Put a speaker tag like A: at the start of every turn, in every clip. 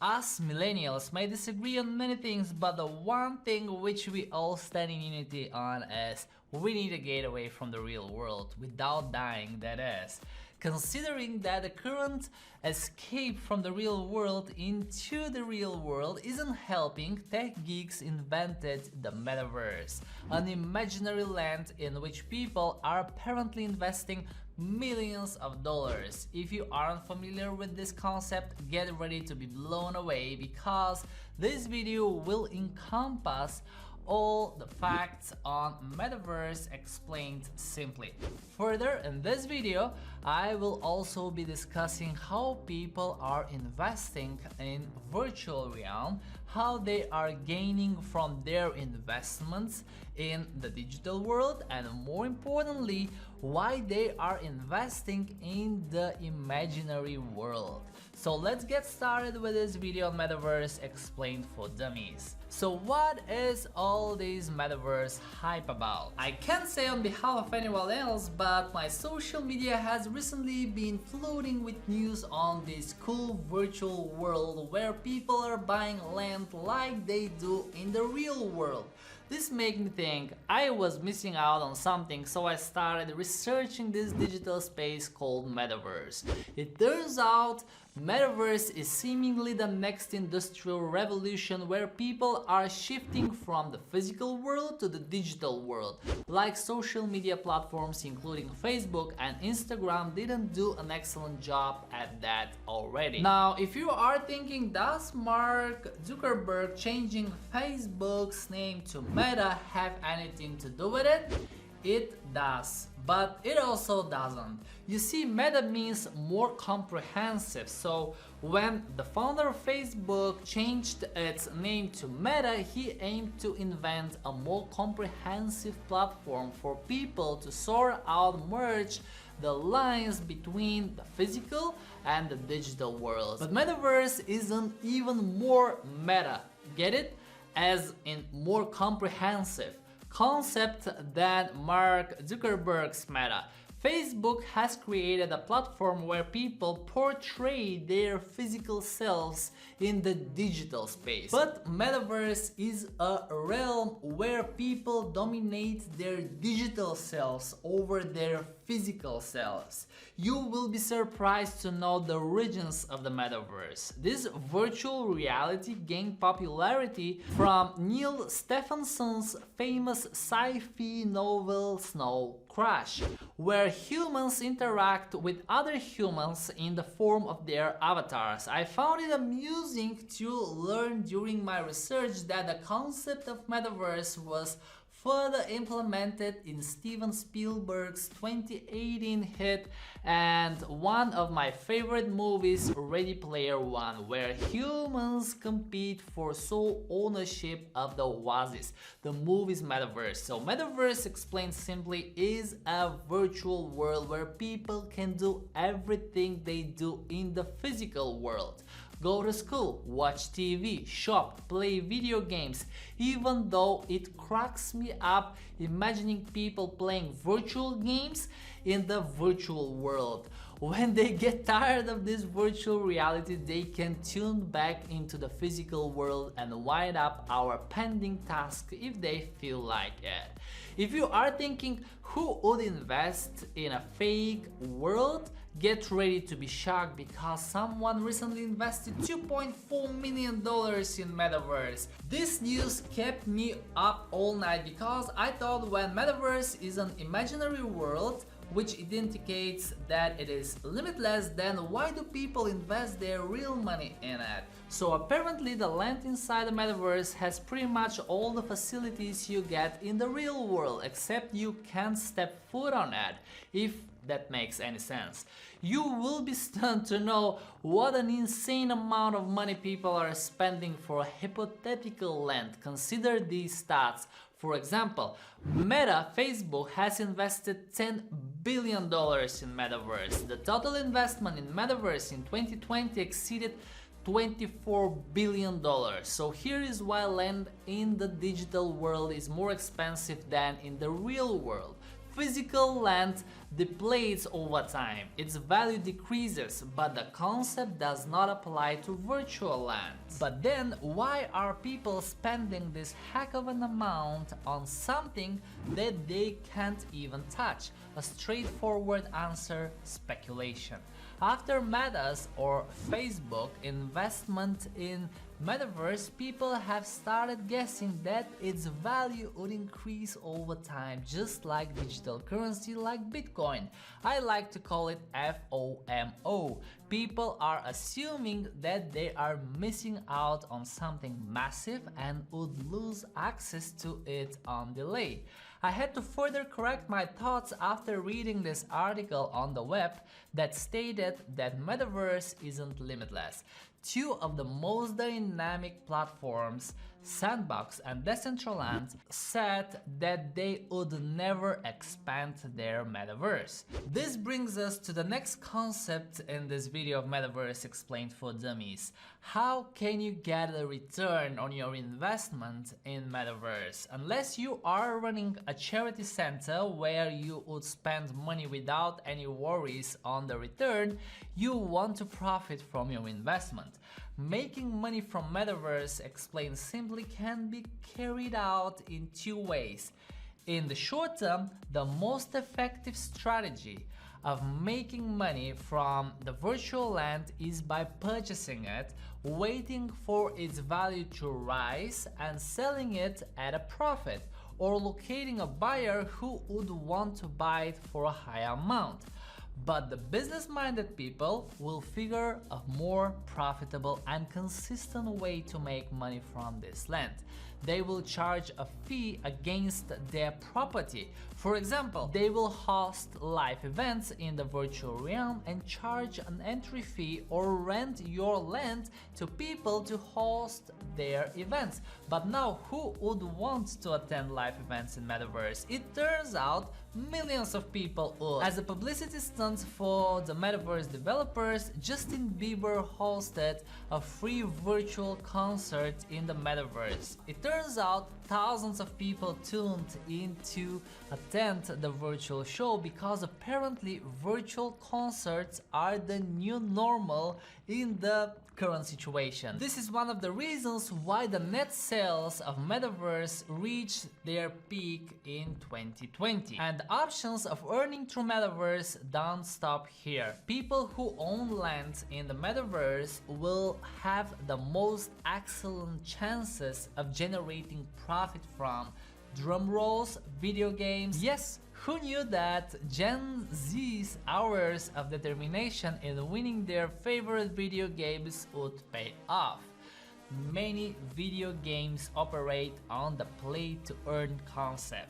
A: Us millennials may disagree on many things, but the one thing which we all stand in unity on is we need to get away from the real world without dying, that is. Considering that the current escape from the real world into the real world isn't helping, tech geeks invented the Metaverse, an imaginary land in which people are apparently investing millions of dollars. If you aren't familiar with this concept, get ready to be blown away because this video will encompass all the facts on Metaverse Explained Simply. Further, in this video, I will also be discussing how people are investing in virtual realm, how they are gaining from their investments in the digital world, and more importantly, why they are investing in the imaginary world. So let's get started with this video on Metaverse Explained for Dummies. So what is all this Metaverse hype about? I can't say on behalf of anyone else, but my social media has recently been flooding with news on this cool virtual world where people are buying land like they do in the real world. This made me think I was missing out on something, so I started researching this digital space called Metaverse. It turns out Metaverse is seemingly the next industrial revolution where people are shifting from the physical world to the digital world. Like social media platforms including Facebook and Instagram didn't do an excellent job at that already. Now, if you are thinking, does Mark Zuckerberg changing Facebook's name to Meta have anything to do with it? It does, but it also doesn't. You see, Meta means more comprehensive, so when the founder of Facebook changed its name to Meta, he aimed to invent a more comprehensive platform for people to sort out, merge the lines between the physical and the digital worlds. But Metaverse isn't even more meta, get it? As in more comprehensive concept than Mark Zuckerberg's Meta. Facebook has created a platform where people portray their physical selves in the digital space. But Metaverse is a realm where people dominate their digital selves over their physical selves. You will be surprised to know the origins of the Metaverse. This virtual reality gained popularity from Neil Stephenson's famous sci-fi novel Snow Crash, where humans interact with other humans in the form of their avatars. I found it amusing to learn during my research that the concept of Metaverse was further implemented in Steven Spielberg's 2018 hit and one of my favorite movies, Ready Player One, where humans compete for sole ownership of the Oasis, the movie's Metaverse. So Metaverse Explained Simply is a virtual world where people can do everything they do in the physical world. Go to school, watch TV, shop, play video games, even though it cracks me up imagining people playing virtual games in the virtual world. When they get tired of this virtual reality, they can tune back into the physical world and wind up our pending task if they feel like it. If you are thinking who would invest in a fake world, get ready to be shocked because someone recently invested $2.4 million in Metaverse. This news kept me up all night because I thought when Metaverse is an imaginary world, which indicates that it is limitless, then why do people invest their real money in it? So apparently the land inside the Metaverse has pretty much all the facilities you get in the real world, except you can't step foot on it, if that makes any sense. You will be stunned to know what an insane amount of money people are spending for a hypothetical land. Consider these stats. For example, Meta, Facebook, has invested $10 billion in Metaverse. The total investment in Metaverse in 2020 exceeded $24 billion. So here is why land in the digital world is more expensive than in the real world. Physical land depletes over time, its value decreases, but the concept does not apply to virtual land. But then why are people spending this heck of an amount on something that they can't even touch? A straightforward answer: speculation. After Meta's or Facebook investment in Metaverse, people have started guessing that its value would increase over time, just like digital currency like Bitcoin. I like to call it FOMO. People are assuming that they are missing out on something massive and would lose access to it on delay. I had to further correct my thoughts after reading this article on the web that stated that Metaverse isn't limitless. Two of the most dynamic platforms, Sandbox and Decentraland, said that they would never expand their metaverse. This brings us to the next concept in this video of Metaverse Explained for Dummies. How can you get a return on your investment in Metaverse? Unless you are running a charity center where you would spend money without any worries on the return, you want to profit from your investment. Making money from Metaverse Explained Simply can be carried out in two ways. In the short term, the most effective strategy of making money from the virtual land is by purchasing it, waiting for its value to rise and selling it at a profit, or locating a buyer who would want to buy it for a higher amount. But the business-minded people will figure a more profitable and consistent way to make money from this land. They will charge a fee against their property. For example, they will host live events in the virtual realm and charge an entry fee or rent your land to people to host their events. But now, who would want to attend live events in Metaverse? It turns out millions of people would. As a publicity stunt for the Metaverse developers, Justin Bieber hosted a free virtual concert in the Metaverse. It turns out thousands of people tuned in to attend the virtual show because apparently virtual concerts are the new normal in the current situation. This is one of the reasons why the net sales of Metaverse reached their peak in 2020. And the options of earning through Metaverse don't stop here. People who own land in the Metaverse will have the most excellent chances of generating profit from, drum rolls, video games. Yes, who knew that Gen Z's hours of determination in winning their favorite video games would pay off? Many video games operate on the play to earn concept.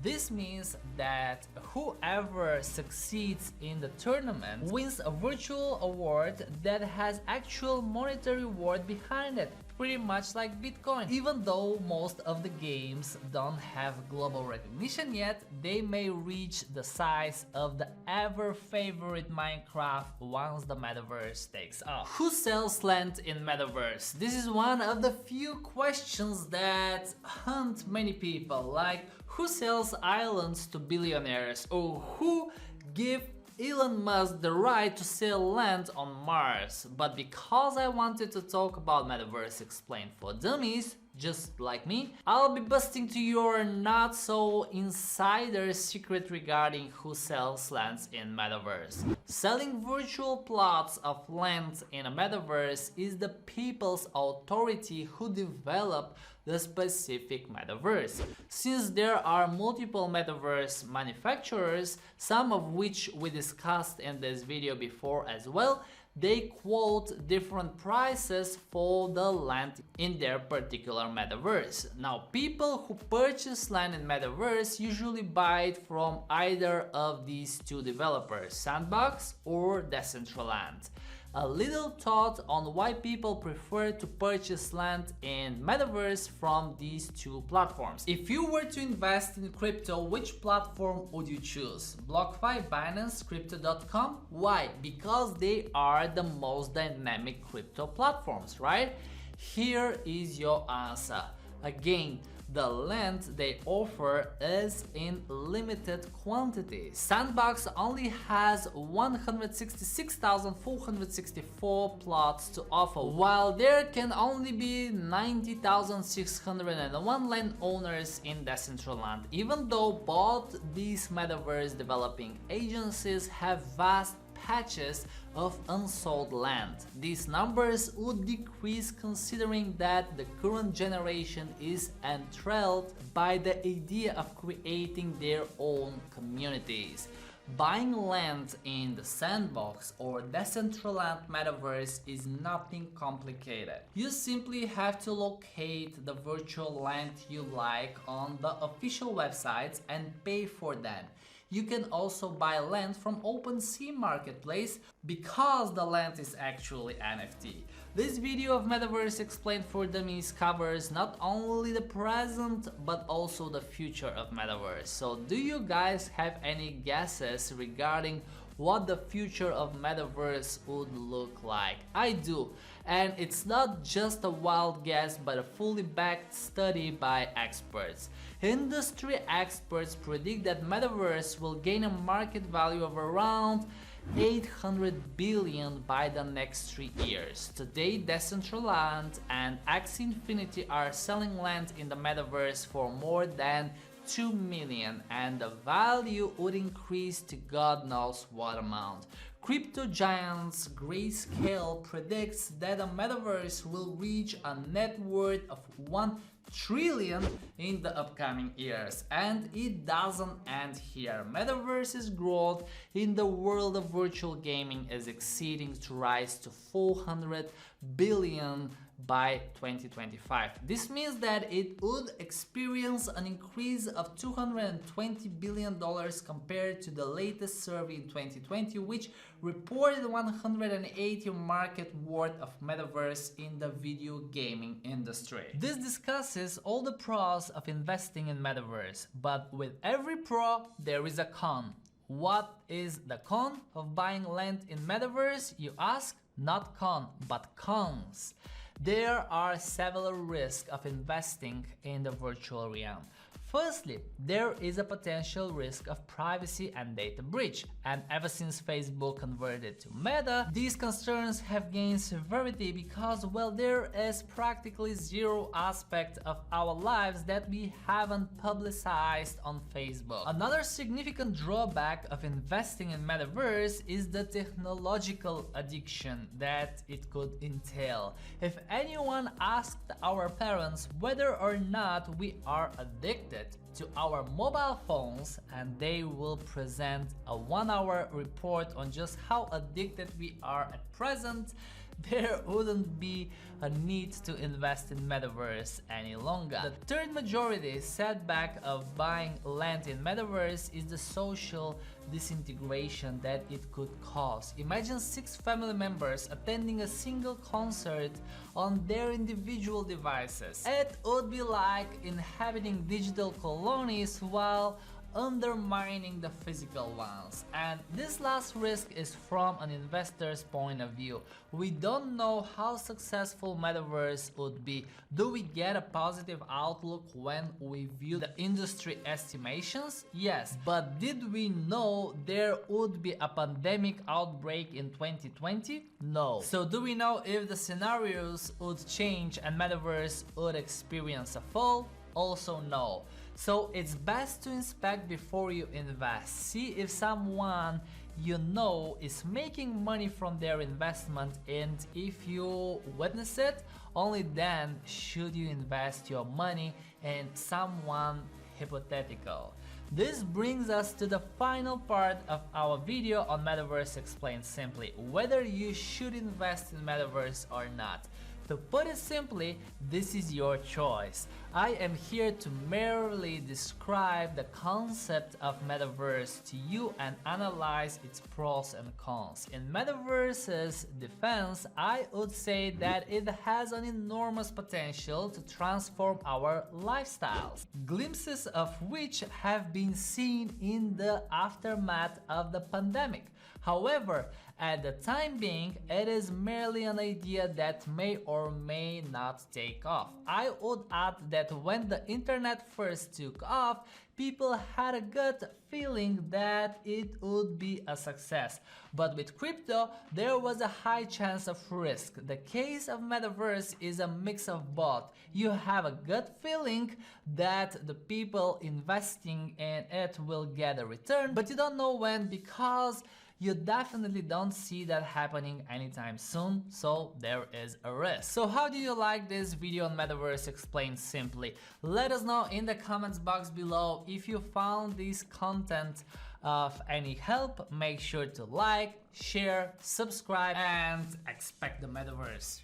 A: This means that whoever succeeds in the tournament wins a virtual award that has actual monetary reward behind it, pretty much like Bitcoin. Even though most of the games don't have global recognition yet, they may reach the size of the ever-favorite Minecraft once the Metaverse takes off. Who sells land in Metaverse? This is one of the few questions that haunt many people, like who sells islands to billionaires, or who give Elon Musk the right to sell land on Mars. But because I wanted to talk about Metaverse Explained for Dummies, just like me, I'll be busting to your not so insider secret regarding who sells lands in Metaverse. Selling virtual plots of land in a Metaverse is the people's authority who develop the specific Metaverse. Since there are multiple Metaverse manufacturers, some of which we discussed in this video before as well, they quote different prices for the land in their particular Metaverse. Now, people who purchase land in Metaverse usually buy it from either of these two developers, Sandbox or Decentraland. A little thought on why people prefer to purchase land in Metaverse from these two platforms. If you were to invest in crypto, which platform would you choose? BlockFi, Binance, Crypto.com? Why? Because they are the most dynamic crypto platforms, right? Here is your answer. Again, the land they offer is in limited quantity. Sandbox only has 166,464 plots to offer, while there can only be 90,601 landowners in Decentraland, even though both these metaverse developing agencies have vast patches of unsold land. These numbers would decrease considering that the current generation is enthralled by the idea of creating their own communities. Buying land in the Sandbox or Decentraland metaverse is nothing complicated. You simply have to locate the virtual land you like on the official websites and pay for them. You can also buy land from Opensea marketplace because the land is actually NFT. This video of Metaverse Explained for Dummies covers not only the present but also the future of Metaverse. So do you guys have any guesses regarding what the future of Metaverse would look like? I do, and it's not just a wild guess but a fully backed study by experts. Industry experts predict that Metaverse will gain a market value of around 800 billion by the next 3 years. Today, Decentraland and Axie Infinity are selling land in the Metaverse for more than 2 million, and the value would increase to God knows what amount. Crypto giants Grayscale predicts that the Metaverse will reach a net worth of 1 trillion in the upcoming years, and it doesn't end here. Metaverse's growth in the world of virtual gaming is exceeding to rise to 400 billion by 2025. This means that it would experience an increase of $220 billion compared to the latest survey in 2020, which reported 180 market worth of Metaverse in the video gaming industry. This discusses all the pros of investing in Metaverse, but with every pro there is a con. What is the con of buying land in Metaverse, you ask? Not con, but cons. There are several risks of investing in the virtual realm. Firstly, there is a potential risk of privacy and data breach, and ever since Facebook converted to Meta, these concerns have gained severity because, well, there is practically zero aspect of our lives that we haven't publicized on Facebook. Another significant drawback of investing in Metaverse is the technological addiction that it could entail. If anyone asked our parents whether or not we are addicted to our mobile phones, and they will present a 1-hour report on just how addicted we are at present, there wouldn't be a need to invest in Metaverse any longer. The third majority setback of buying land in Metaverse is the social disintegration that it could cause. Imagine 6 family members attending a single concert on their individual devices. It would be like inhabiting digital colonies while undermining the physical ones. And this last risk is from an investor's point of view. We don't know how successful Metaverse would be. Do we get a positive outlook when we view the industry estimations? Yes, but did we know there would be a pandemic outbreak in 2020? No. So do we know if the scenarios would change and Metaverse would experience a fall? Also no. So it's best to inspect before you invest. See if someone you know is making money from their investment, and if you witness it, only then should you invest your money in someone hypothetical. This brings us to the final part of our video on Metaverse Explained Simply, whether you should invest in Metaverse or not. To put it simply, this is your choice. I am here to merely describe the concept of Metaverse to you and analyze its pros and cons. In Metaverse's defense, I would say that it has an enormous potential to transform our lifestyles, glimpses of which have been seen in the aftermath of the pandemic. However, At the time being, it is merely an idea that may or may not take off. I would add that when the internet first took off, people had a gut feeling that it would be a success. But with crypto, there was a high chance of risk. The case of Metaverse is a mix of both. You have a gut feeling that the people investing in it will get a return, but you don't know when, because you definitely don't see that happening anytime soon, so there is a risk. So how do you like this video on Metaverse Explained Simply? Let us know in the comments box below. If you found this content of any help, make sure to like, share, subscribe, and expect the Metaverse.